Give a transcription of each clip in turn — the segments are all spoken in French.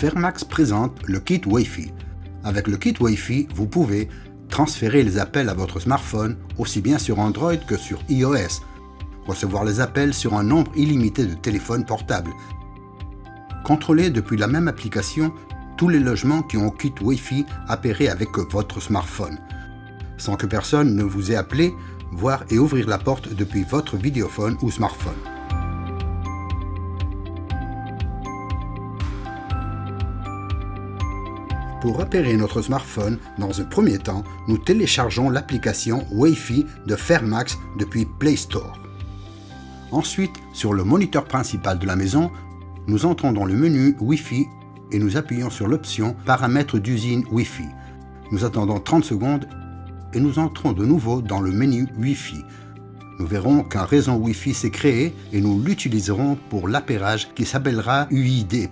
Fairmax présente le kit Wi-Fi. Avec le kit Wi-Fi, vous pouvez transférer les appels à votre smartphone aussi bien sur Android que sur iOS, recevoir les appels sur un nombre illimité de téléphones portables, contrôler depuis la même application tous les logements qui ont kit Wi-Fi appairé avec votre smartphone, sans que personne ne vous ait appelé, voir et ouvrir la porte depuis votre vidéophone ou smartphone. Pour appairer notre smartphone, dans un premier temps, nous téléchargeons l'application Wi-Fi de Fairmax depuis Play Store. Ensuite, sur le moniteur principal de la maison, nous entrons dans le menu Wi-Fi et nous appuyons sur l'option Paramètres d'usine Wi-Fi. Nous attendons 30 secondes et nous entrons de nouveau dans le menu Wi-Fi. Nous verrons qu'un réseau Wi-Fi s'est créé et nous l'utiliserons pour l'appairage qui s'appellera UID+,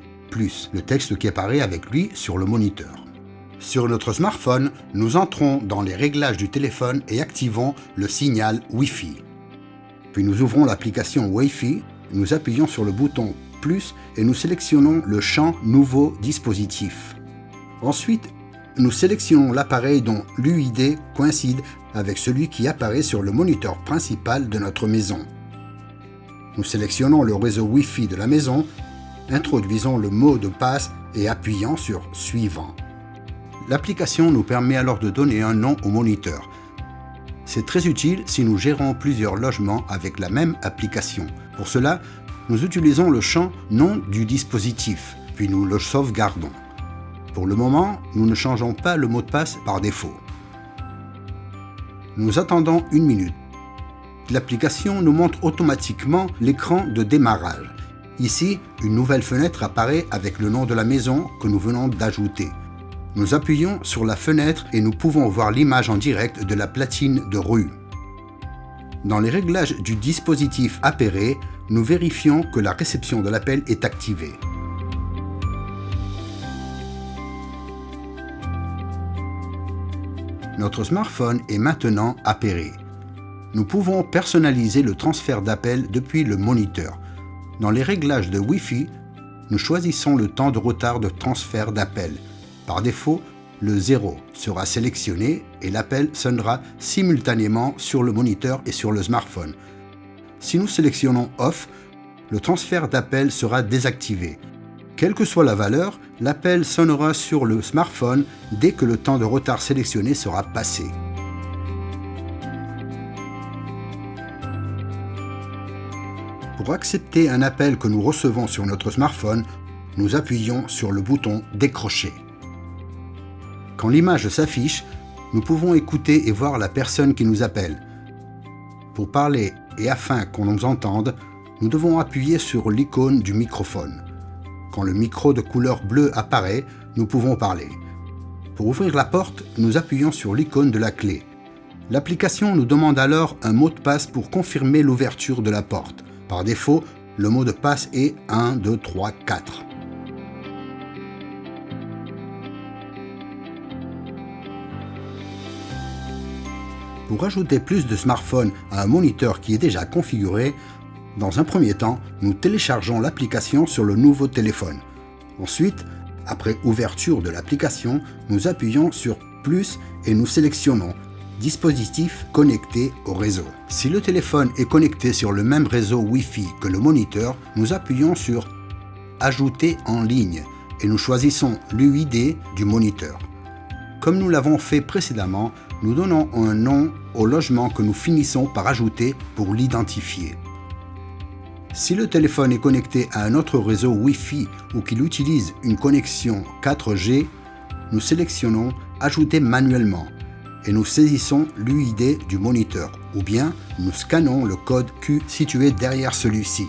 le texte qui apparaît avec lui sur le moniteur. Sur notre smartphone, nous entrons dans les réglages du téléphone et activons le signal Wi-Fi. Puis nous ouvrons l'application Wi-Fi, nous appuyons sur le bouton plus et nous sélectionnons le champ Nouveau dispositif. Ensuite, nous sélectionnons l'appareil dont l'UID coïncide avec celui qui apparaît sur le moniteur principal de notre maison. Nous sélectionnons le réseau Wi-Fi de la maison, introduisons le mot de passe et appuyons sur Suivant. L'application nous permet alors de donner un nom au moniteur. C'est très utile si nous gérons plusieurs logements avec la même application. Pour cela, nous utilisons le champ Nom du dispositif, puis nous le sauvegardons. Pour le moment, nous ne changeons pas le mot de passe par défaut. Nous attendons 1 minute. L'application nous montre automatiquement l'écran de démarrage. Ici, une nouvelle fenêtre apparaît avec le nom de la maison que nous venons d'ajouter. Nous appuyons sur la fenêtre et nous pouvons voir l'image en direct de la platine de rue. Dans les réglages du dispositif appairé, nous vérifions que la réception de l'appel est activée. Notre smartphone est maintenant appairé. Nous pouvons personnaliser le transfert d'appel depuis le moniteur. Dans les réglages de Wi-Fi, nous choisissons le temps de retard de transfert d'appel. Par défaut, le 0 sera sélectionné et l'appel sonnera simultanément sur le moniteur et sur le smartphone. Si nous sélectionnons Off, le transfert d'appel sera désactivé. Quelle que soit la valeur, l'appel sonnera sur le smartphone dès que le temps de retard sélectionné sera passé. Pour accepter un appel que nous recevons sur notre smartphone, nous appuyons sur le bouton Décrocher. Quand l'image s'affiche, nous pouvons écouter et voir la personne qui nous appelle. Pour parler et afin qu'on nous entende, nous devons appuyer sur l'icône du microphone. Quand le micro de couleur bleue apparaît, nous pouvons parler. Pour ouvrir la porte, nous appuyons sur l'icône de la clé. L'application nous demande alors un mot de passe pour confirmer l'ouverture de la porte. Par défaut, le mot de passe est 1, 2, 3, 4. Pour ajouter plus de smartphones à un moniteur qui est déjà configuré, dans un premier temps, nous téléchargeons l'application sur le nouveau téléphone. Ensuite, après ouverture de l'application, nous appuyons sur plus et nous sélectionnons Dispositif connecté au réseau. Si le téléphone est connecté sur le même réseau Wi-Fi que le moniteur, nous appuyons sur Ajouter en ligne et nous choisissons l'UID du moniteur. Comme nous l'avons fait précédemment, nous donnons un nom au logement que nous finissons par ajouter pour l'identifier. Si le téléphone est connecté à un autre réseau Wi-Fi ou qu'il utilise une connexion 4G, nous sélectionnons Ajouter manuellement et nous saisissons l'UID du moniteur ou bien nous scannons le code Q situé derrière celui-ci.